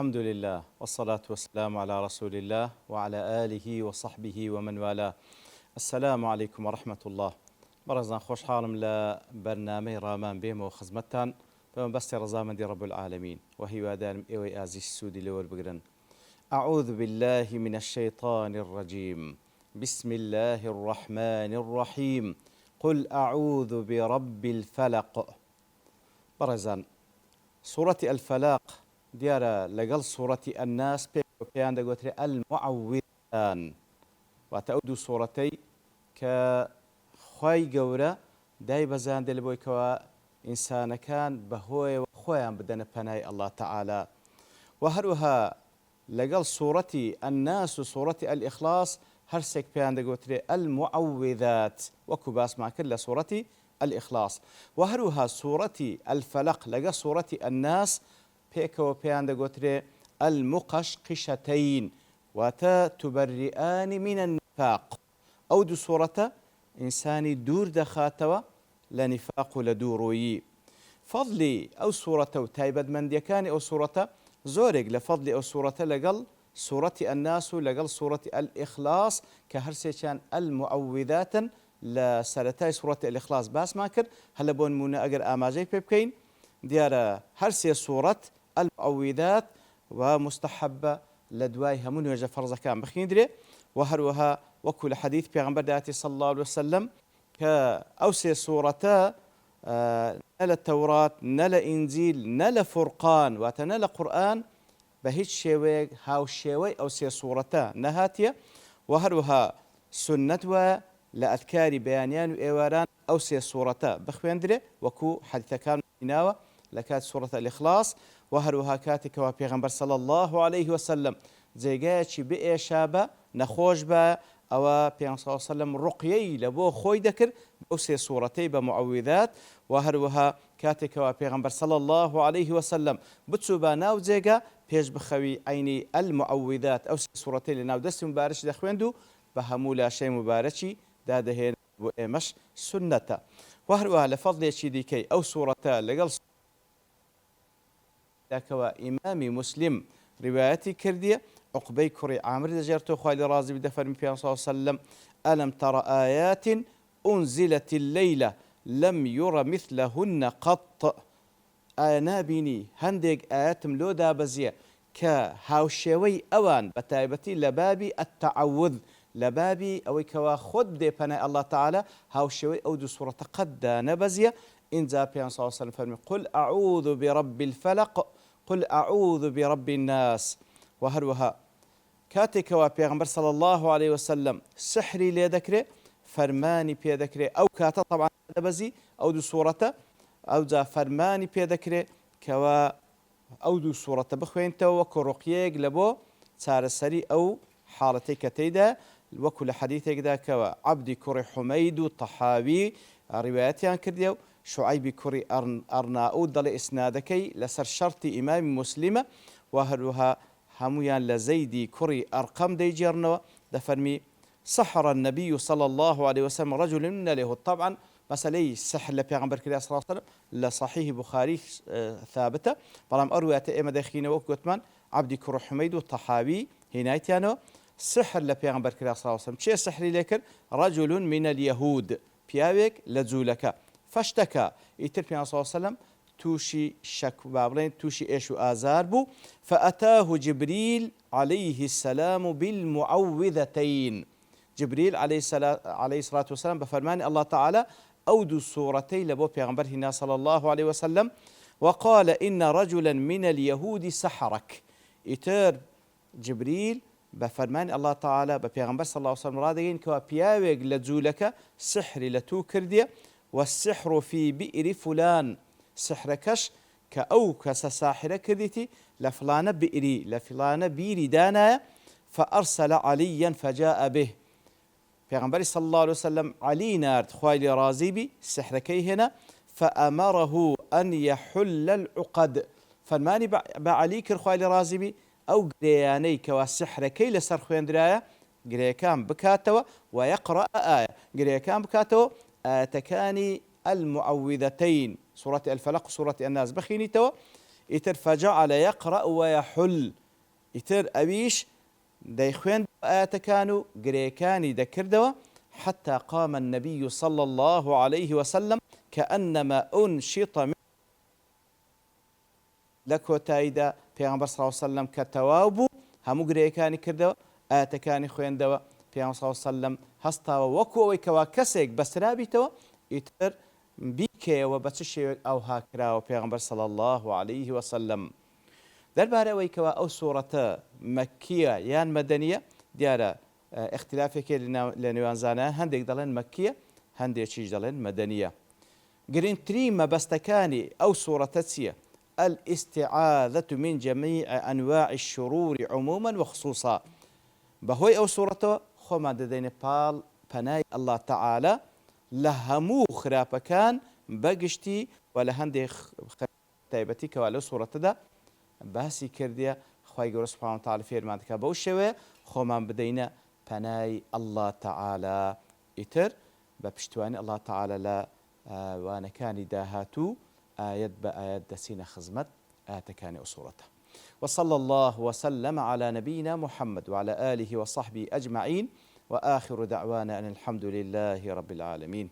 الحمد لله والصلاة والسلام على رسول الله وعلى آله وصحبه ومن والاه. السلام عليكم ورحمة الله. برزان خوش حالم لبرنامج رامان بيم وخزمتان بس رزامن دي رب العالمين وهي وادان ايوي ازي السودي لور بقرن. أعوذ بالله من الشيطان الرجيم. بسم الله الرحمن الرحيم. قل أعوذ برب الفلق. برزان سورة الفلاق ديارة لقل سورة الناس بيان دقوتري المعوذان وتأودو سورتي كخوي قورة داي بزان دي لبويكوا إنسان كان بهوي وخويا بدنا بناي الله تعالى. وهروها لقل سورة الناس وسورة الإخلاص هرسك بيان دقوتري المعوذات وكباس مع كل سورة الإخلاص. وهروها سورة الفلق لقى سورة الناس بيكو بيان دقوتري المقشقشتين وتا تبرئان من النفاق. أو دو سورة إنساني دور دخاتوا لنفاق لدوروي فضلي أو سورة وتايبد من ديكاني أو سورة زورق لفضلي أو سورة لقل سورة الناس لقل سورة الإخلاص كهرسيشان المعوذات لسرتاي سورة الإخلاص باس ماكر هلا بون مونا أجر آماجي بيبكين ديارة هرسي سورة المعوذات ومستحبة لدواي همون وجه فرض كان بخيندري. وهروها وكل حديث بيغمبر داتي صلى الله عليه وسلم كأوسي سورة نلا التوراة نلا إنجيل نلا فرقان وتنلا قرآن بهيج شوي هاو شوي أوسي سورة نهاتية. وهروها سنة لأذكار بيانيان وإيواران أوسي سورة بخويندري وكو حديث كان ناوى لكات سورة الإخلاص. وهروها كاتك وبيغمبر صلى الله عليه وسلم زيجاتي بئي شابة نخوش با أو بيغمبر صلى الله عليه وسلم رقيي لبو خوي دكر بأوسي سورتي بمعوذات. وهروها كاتك وبيغمبر صلى الله عليه وسلم بتسوبا ناو زيجا بيج بخوي عيني المعوذات أوسي سورتي لناو دستي مبارش دخويندو بهمولا شيء مبارشي دادهين وإمش سنة. وهروها لفضل شيديكي أو سورة لقل كوا إمام مسلم روايتي كردية عقبي كري عامر دجرتو خالي رازي بدفر من صلى الله عليه وسلم ألم ترى آيات أنزلت الليلة لم ير مثلهن قط. آينا بيني هندق آيات ملودا بزية كهاوشيوي أوان بتايبتي لبابي التعوذ لبابي أو كوا خد دي بنا الله تعالى هاوشيوي أو دو سورة قد نبزية إن ذا بيان صلى الله عليه وسلم فرمي قل أعوذ برب الفلق قل أعوذ برب الناس. وهروها كاتك وبيغمبر صلى الله عليه وسلم سحري ليذكره فرماني بيذكره أو كاتا طبعا بزي أو دو سورة أو ذا فرماني بيذكره كوا أو دو سورة بخوين تو وكرقيق لبو صار السري أو حالتي كتيدا وكل حديثك ذا كوا عبدي كري حميد طحاوي رواياتي عن كرديو شعيب كري أرناؤود ضل إسنادكي لسر شرط إمام مسلمة. وهروها هميان لزيدي كري أرقم دي جيرنوا دفرمي سحر النبي صلى الله عليه وسلم رجل من له طبعا مسألة سحر لبيغمبر كريا صلى الله عليه وسلم لصحيح بخاري ثابتة برام أرويات إما دخينة وكتمان عبدي كري حميد الطحاوي هنايتيانو سحر لبيغمبر كريا صلى الله عليه وسلم شيء سحري لكن رجل من اليهود بياويك لزولك فاشتكى يتر صلى الله عليه وسلم توشي شك بابلين توشي إيش وآزار بو فأتاه جبريل عليه السلام بالمعوذتين. جبريل عليه الصلاة والسلام بفرمان الله تعالى أودو السورتين لبو بيغمبر هنا صلى الله عليه وسلم وقال إن رجلا من اليهود سحرك. يتر جبريل بفرمان الله تعالى ببيغمبر صلى الله عليه وسلم رادين كوا بياويق لزولك سحر لتو كردية والسحر في بئر فلان سحركش كأو كسساحر كرديتي لفلان بئري لفلان بيري دانا فأرسل عليا فجاء به. پیغمبر صلى الله عليه وسلم علي نارد خوالي رازيبي سحركي هنا فأمره أن يحل العقد فالماني بعلي كر خوالي رازيبي أو قرياني كوا سحركي لسر خوين درايا قريكان بكاتوا ويقرأ آية قريكان بكاتوا آتكاني المعوذتين سورة الفلق وسورة الناس بخيني توا ئیتر فجعل يقرأ ويحل ئیتر ئەویش دەیخوێن ئاەتەکان و گرێکانی دەکردەوە حتى قام النبي صلى الله عليه وسلم كأنما أنشط لە کۆتاییدا پێغەمبەر صلی الله عليه وسلم کە تەواو بوو هەموو گرێیەکانی کردەوە ئاەتەکانی خوێندەوە پێغەمبەر صلی الله عليه وسلم هەستاوە وەکو ئەوەی کەوا کەسێک بەسرابیتەوە ئیتر بیکەیەوە بە چ شێوێک ئەوها کراوە پێغەمبەر صلی الله عليه وسلم. دەربارەی ئەوەی کەوا ئەو سوورەتە مەکیە یان مەدەنیە دیارە اختلافێکی لە نێوان زانایان هەندێک دەڵێن مەکیە هەندێکیش دەڵێن مەدەنیە. گرنگترین مەبەستەکانی ئەو سوورەتە چییە؟ الاستعاذة من جميع أنواع الشرور عموما وخصوصا. بەهۆی ئەو سوورەتەوە خۆمان دەدەینە پاڵ پەنای الله تعالى لە هەموو خراپەکان بەگشتی و لە هەندێک تایبەتی کەوا لەو سوورەتەدا باسی کردیە خوای گەورە سوبحانه وتعالى فێرمان دەکات بەو شێوەیە خۆمان بدەینە پەنای الله تعالى ئیتر بە پشتیوانی الله تعالى لە وانەکانی داهاتوو آيات بآيات دسين خزمت آتكان أسورته. وصلى الله وسلم على نبينا محمد وعلى آله وصحبه أجمعين وآخر دعوانا أن الحمد لله رب العالمين.